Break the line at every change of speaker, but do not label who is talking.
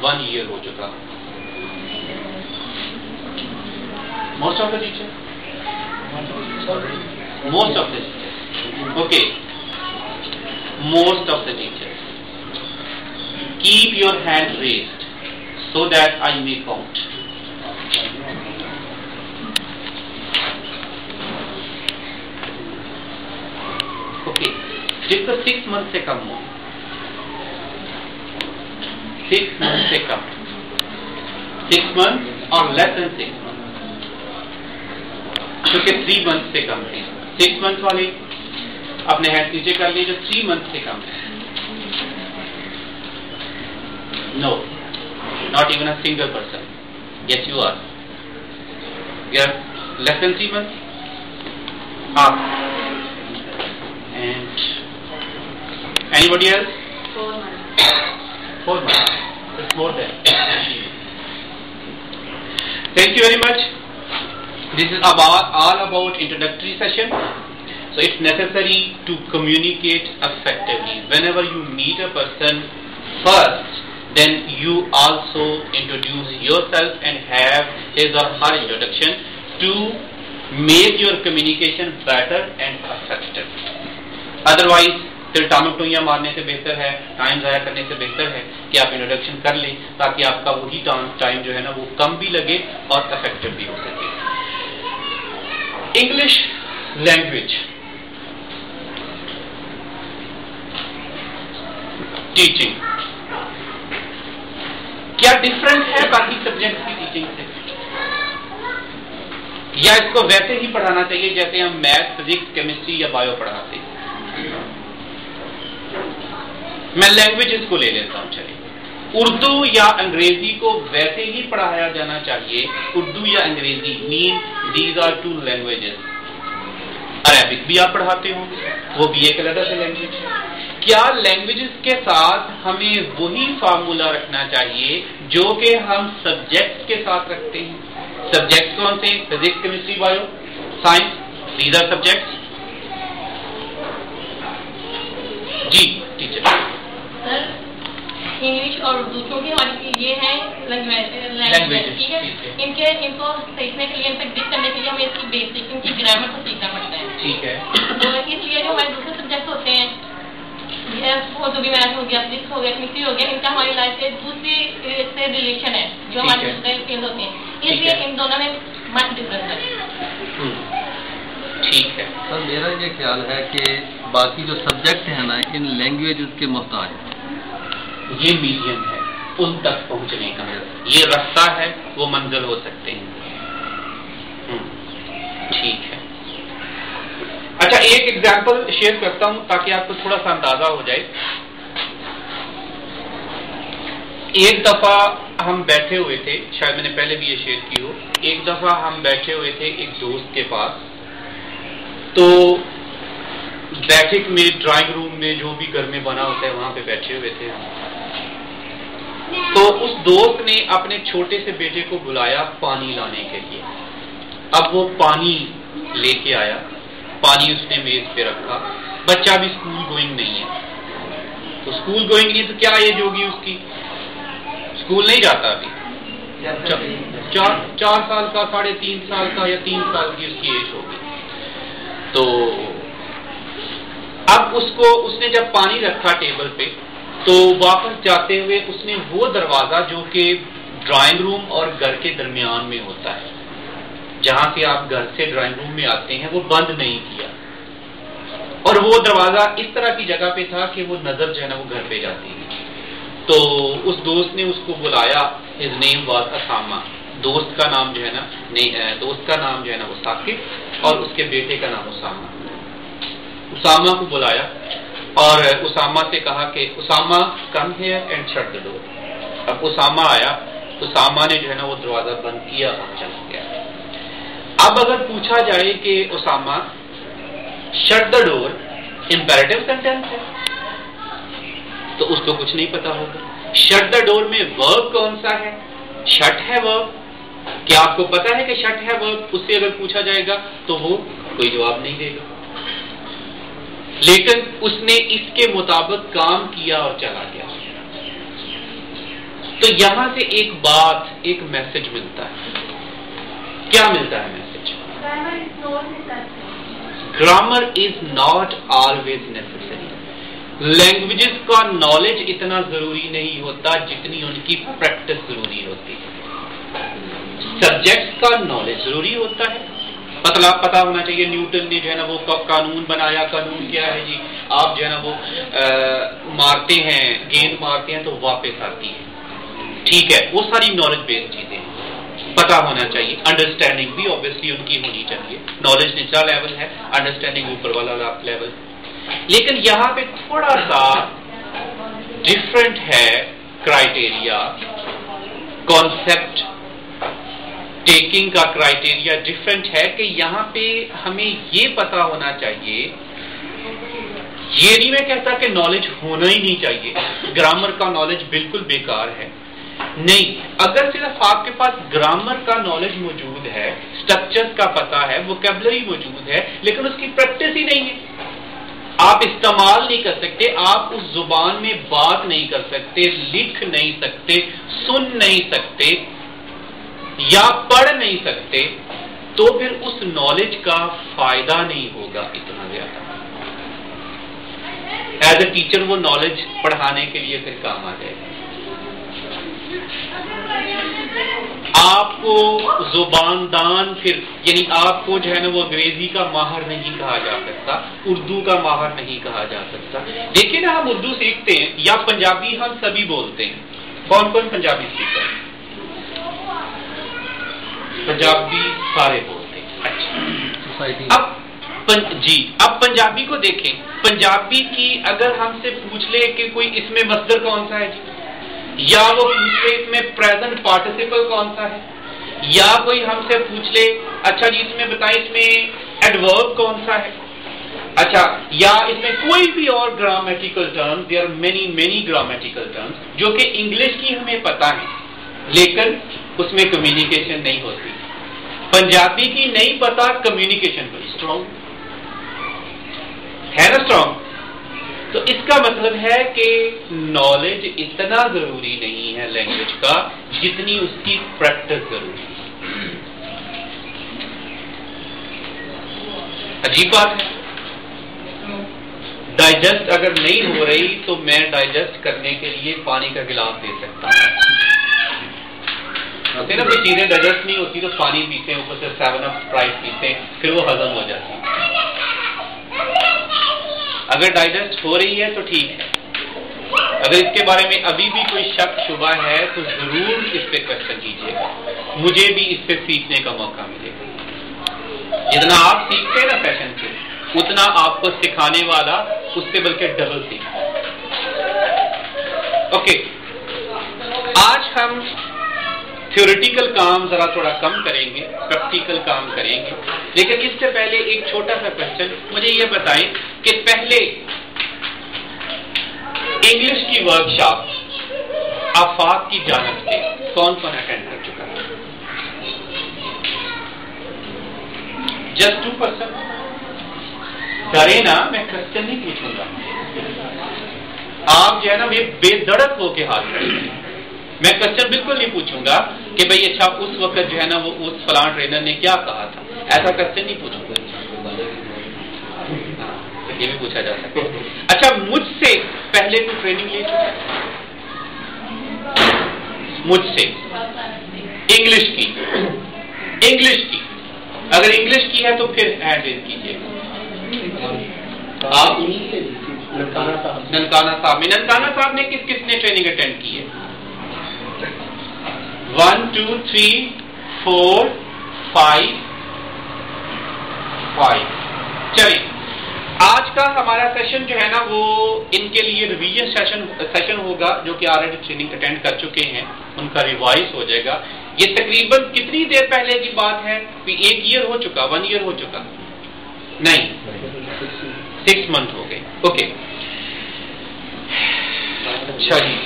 1 year ہو چکا. Most of the teachers? Most of the teachers. Okay. Most of the teachers. Keep your hand raised so that I may count. Okay. جس کو 6 months سے کم ہو, 6 months سے کم, 6 months اور less than 6 months, کیونکہ 3 months سے کم ہے. 6 months والے اپنے ہینڈ نیچے کر لیجیے. 3 months سے کم ہے. No, not even a single person. Yes, you are. You are less than 3 months? Up. And anybody else?
4 months.
4 months. It's more than. Thank you very much. This is all about introductory session. So it's necessary to communicate effectively. Whenever you meet a person first, then you also introduce yourself and have his or her introduction to make your communication better and effective. Otherwise پھر ٹامک ٹوئیاں مارنے سے بہتر ہے, time ضائع کرنے سے بہتر ہے کہ آپ انٹروڈکشن کر لیں تاکہ آپ کا وہی ٹائم جو ہے نا وہ کم بھی لگے اور افیکٹو بھی ہو سکے. انگلش لینگویج ٹیچنگ کیا ڈفرنٹ ہے باقی سبجیکٹ کی ٹیچنگ سے, یا اس کو ویسے ہی پڑھانا چاہیے جیسے ہم میتھ, فزکس, کیمسٹری یا بایو پڑھاتے ہیں؟ میں لینگویجز کو لے لیتا ہوں. چلیے, اردو یا انگریزی کو ویسے ہی پڑھایا جانا چاہیے. اردو یا انگریزی مین دیز آر 2 لینگویجز. عربک بھی آپ پڑھاتے ہوں, وہ بھی ایک علیحدہ سے لینگویج ہے. کیا لینگویجز کے ساتھ ہمیں وہی فارمولا رکھنا چاہیے جو کہ ہم سبجیکٹس کے ساتھ رکھتے ہیں؟ سبجیکٹس کون سے؟ Physics, chemistry, bio, science. These are subjects. جی ٹیچر.
سر انگلش اور اردو کیونکہ ہماری یہ ہے لینگویج, ٹھیک ہے, ان کو سیکھنے کے لیے, ان تک ڈس کرنے کے لیے ہمیں اس کی بیسک ان کی گرامر کو سیکھنا پڑتا ہے.
ٹھیک ہے.
تو اس لیے جو ہمارے دوسرے سبجیکٹ ہوتے ہیں, جو بھی میتھ ہو گیا, فزکس ہو گیا, کیمسٹری ہو گیا, ان کا ہماری لائف سے دوسری سے ریلیشن ہے جو ہمارے دوسرے فیلڈ ہوتے ہیں. اس لیے ان دونوں میں مچ ڈفرنس ہے.
ٹھیک ہے.
سر میرا یہ خیال ہے کہ باقی جو سبجیکٹ ہیں نا ان لینگویجز کے محتاج,
یہ میڈیم ہے ان تک پہنچنے کا. یہ رستہ ہے, وہ منزل ہو سکتے ہیں. ٹھیک ہے. اچھا ایک ایگزامپل شیئر کرتا ہوں تاکہ آپ کو تھوڑا سا اندازہ ہو جائے. ایک دفعہ ہم بیٹھے ہوئے تھے, شاید میں نے پہلے بھی یہ شیئر کی ہو. ایک دفعہ ہم بیٹھے ہوئے تھے ایک دوست کے پاس, تو بیٹھک میں ڈرائنگ روم میں جو بھی گھر میں بنا ہوتا ہے وہاں پہ بیٹھے ہوئے تھے. تو اس دوست نے اپنے چھوٹے سے بیٹے کو بلایا پانی لانے کے لیے. اب وہ پانی لے کے آیا, پانی اس نے میز پہ رکھا. بچہ بھی اسکول گوئنگ نہیں ہے, تو اسکول گوئنگ نہیں تو کیا ایج ہوگی اس کی؟ اسکول نہیں جاتا ابھی, 4 سال کا, 3.5 سال کا یا 3 سال کی اس کی ایج ہوگی. تو اب اس نے جب پانی رکھا ٹیبل پہ, تو واپس جاتے ہوئے اس نے وہ دروازہ جو کہ ڈرائنگ روم اور گھر کے درمیان میں ہوتا ہے, جہاں سے آپ گھر سے ڈرائنگ روم میں آتے ہیں, وہ بند نہیں کیا. اور وہ دروازہ اس طرح کی جگہ پہ تھا کہ وہ نظر جو ہے نا وہ گھر پہ جاتی ہے. تو اس دوست نے اس کو بلایا. His name was Osama. دوست کا نام جو ہے نا وہ ثاقب, اور اس کے بیٹے کا نام اسامہ. اسامہ کو بلایا اور اسامہ سے کہا کہ Osama come here and shut the door. اب اسامہ آیا, اسامہ نے جو ہے نا وہ دروازہ بند کیا اور چلا گیا. اب اگر پوچھا جائے کہ Usama shirt the door imperative sentence ہے تو اس کو کچھ نہیں پتا ہوگا. شٹ دی ڈور میں ورب کون سا ہے؟ شٹ ہے ورب. کیا آپ کو پتا ہے کہ شٹ ہے ورب؟ اس سے اگر پوچھا جائے گا تو وہ کوئی جواب نہیں دے گا. لیکن اس نے اس کے مطابق کام کیا اور چلا گیا. تو یہاں سے ایک بات، ایک میسج ملتا ہے. کیا ملتا ہے message? Grammar is not always necessary. Languages کا نالج اتنا ضروری نہیں ہوتا جتنی ان کی پریکٹس ضروری ہوتی ہے. سبجیکٹس کا نالج ضروری ہوتا ہے، پتہ ہونا چاہیے. نیوٹن نے جو ہے نا وہ قانون بنایا. قانون کیا ہے جی؟ آپ جو ہے نا وہ مارتے ہیں، گیند مارتے ہیں تو واپس آتی ہے. ٹھیک ہے، وہ ساری نالج بیسڈ چیزیں پتہ ہونا چاہیے. انڈرسٹینڈنگ بھی اوبیسلی ان کی ہونی چاہیے. نالج نچلا لیول ہے، انڈرسٹینڈنگ اوپر والا لیول. لیکن یہاں پہ تھوڑا سا ڈفرنٹ ہے کرائٹیریا. کانسیپٹ ٹیکنگ کا کرائٹیریا ڈفرنٹ ہے کہ یہاں پہ ہمیں یہ پتا ہونا چاہیے. یہ نہیں میں کہتا کہ نالج ہونا ہی نہیں چاہیے، گرامر کا نالج بالکل بیکار ہے. نہیں، اگر صرف آپ کے پاس گرامر کا نالج موجود ہے، اسٹرکچر کا پتہ ہے، ووکیبلری موجود ہے، لیکن اس کی پریکٹس ہی نہیں ہے، آپ استعمال نہیں کر سکتے، آپ اس زبان میں بات نہیں کر سکتے، لکھ نہیں سکتے، سن نہیں سکتے یا پڑھ نہیں سکتے، تو پھر اس نالج کا فائدہ نہیں ہوگا اتنا زیادہ. ایز اے ٹیچر وہ نالج پڑھانے کے لیے پھر کام آ جائے گا. آپ کو زبان دان پھر یعنی آپ کو جو ہے نا وہ انگریزی کا ماہر نہیں کہا جا سکتا، اردو کا ماہر نہیں کہا جا سکتا. دیکھیں نا، ہم اردو سیکھتے ہیں یا پنجابی ہم سبھی بولتے ہیں. کون کون پنجابی سیکھتا ہے؟ پنجابی سارے بولتے ہیں. اچھا، اب پنجابی کو دیکھیں. پنجابی کی اگر ہم سے پوچھ لے کہ کوئی اس میں مصدر کون سا ہے جی، یا وہ پوچھ لے اس میں پریزنٹ پارٹیسپل کون سا ہے، یا کوئی ہم سے پوچھ لے اچھا جی اس میں بتائیں اس میں ایڈورب کون سا ہے، اچھا، یا اس میں کوئی بھی اور grammatical terms, there are many grammatical terms جو کہ انگلش کی ہمیں پتہ ہے لیکن اس میں کمیونیکیشن نہیں ہوتی. پنجابی کی نہیں پتا، کمیونیکیشن بڑی اسٹرانگ ہے نا، اسٹرانگ. تو اس کا مطلب ہے کہ نالج اتنا ضروری نہیں ہے لینگویج کا جتنی اس کی پریکٹس ضروری ہے. عجیب بات ہے. ڈائجسٹ اگر نہیں ہو رہی تو میں ڈائجسٹ کرنے کے لیے پانی کا گلاس دے سکتا ہوں. نا کوئی چیزیں ڈائجسٹ نہیں ہوتی تو پانی پیتے ہیں، اوپر سے 7 اپ اسپرائٹ پیتے ہیں، پھر وہ ہضم ہو جاتی ہے. اگر ڈائجسٹ ہو رہی ہے تو ٹھیک ہے. اگر اس کے بارے میں ابھی بھی کوئی شک شبہ ہے تو ضرور اس پہ کوشچن کیجیے گا، مجھے بھی اس پہ سیکھنے کا موقع ملے گا. جتنا آپ سیکھتے ہیں نا سیشن سے، اتنا آپ کو سکھانے والا اس سے بلکہ ڈبل سیکھتا ہے. اوکے، آج ہم تھیوریٹیکل کام ذرا تھوڑا کم کریں گے، پریکٹیکل کام کریں گے. لیکن اس سے پہلے ایک چھوٹا سا کوشچن، مجھے یہ بتائیں کہ پہلے انگلش کی ورکشاپ آفاق کی جانب سے کون کون اٹینڈ کر چکا ہے؟ جسٹ 2%. ڈرے نا، میں کوشچن نہیں پوچھوں گا. آپ جو ہے نا بے دڑک ہو کے ہاتھ کھڑے ہیں. میں کوشچن بالکل نہیں پوچھوں گا کہ بھئی اچھا اس وقت جو ہے نا وہ اس فلاں ٹرینر نے کیا کہا تھا، ایسا کوشچن نہیں پوچھوں گا. یہ بھی پوچھا جا سکتا ہے. اچھا، مجھ سے پہلے تو ٹریننگ لے چکا ہے مجھ سے انگلش کی اگر انگلش کی ہے تو پھر ہینڈ ریز کیجیے گا. آپ ننکانہ صاحب نے کس نے ٹریننگ اٹینڈ کی ہے؟ 1 2 3 4 5. چلیے، آج کا ہمارا سیشن جو ہے نا وہ ان کے لیے ریویژن سیشن ہوگا، جو کہ آلریڈی ٹریننگ اٹینڈ کر چکے ہیں، ان کا ریوائز ہو جائے گا. یہ تقریباً کتنی دیر پہلے کی بات ہے؟ 1 ایئر ہو چکا، 1 ایئر ہو چکا نہیں، 6 منتھ ہو گئے. اوکے، اچھا جی.